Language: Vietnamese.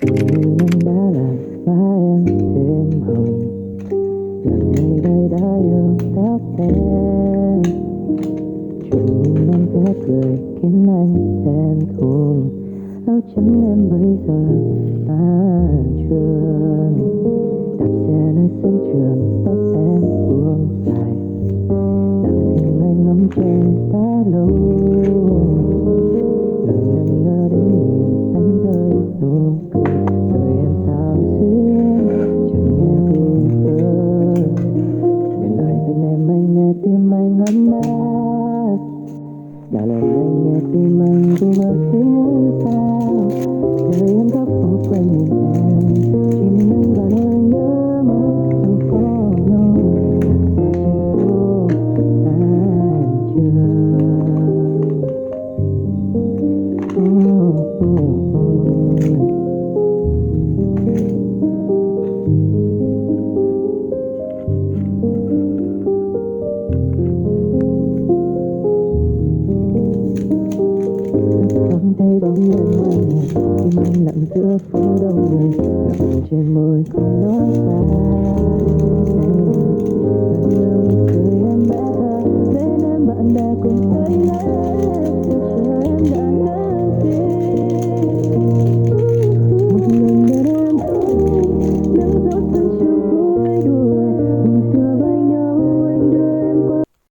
nhưng anh đã làm má em thêm hồng. Lần này đây đã yêu tóc em, chuyện nhìn em khẽ cười khiến anh thẹn thùng. Áo trắng em bây giờ tan trường, đạp xe nơi sân trường, tóc em buông dài, lặng thinh anh ngắm trên đá lâu. Lời ngẩn ngơ đến nhìn anh rơi nụ cười, rồi em sao xuyên chẳng nghe buồn thơ. Để lại bên em anh nghe tim anh ấm áp, đã lời anh nghe tim anh ru ở phía sau. Đời em khóc không quên nhìn em, chỉ mình anh và nỗi anh nhớ mong không có nhau. Sẽ trên phố an trường. Không thấy bóng em ngoài nhà, tim anh lặng giữa phố đông người, lặng trên môi không nói